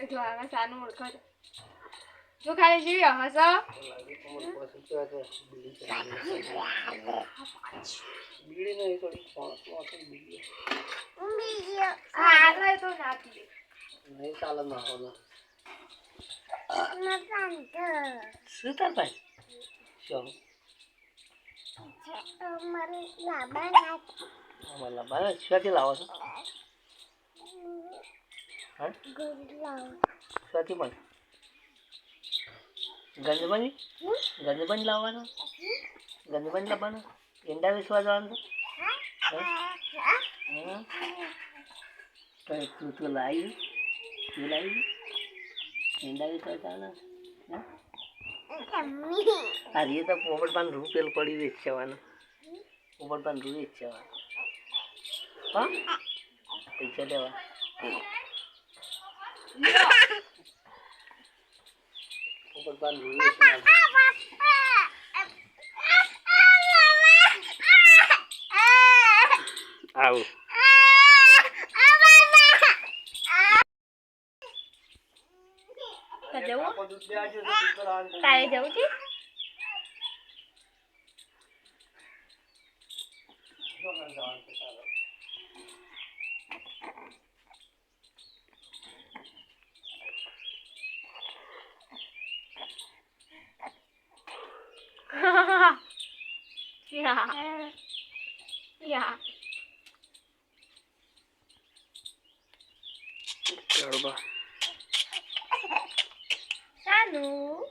જો આમાં સાનું ઓળખો જો ખાલી જીવી હસ બીડી નહીં થોડી બીડી હા તો નાખી નહીં ચાલે ના હોલો શું તાર ભાઈ શું અમારે લાવવા ક્યાંથી લાવો છો હા ક્યાંથી પણ ગંજબંજ લાવવાનો ગંજબંજ લાવવાનો ઈંડા વેચવા જવાનું તો તું લાવી ઈંડા વેચવા જવાના આ રે તો પોપટપાન રૂ પેલ પડી વેચવાનું પોપટપાન રૂ વેચવાનું હા પૈસા લેવા પોપટપાન રૂ વેચવાનું આવું તારે જવું છે Yeah. ચડવા Sanu.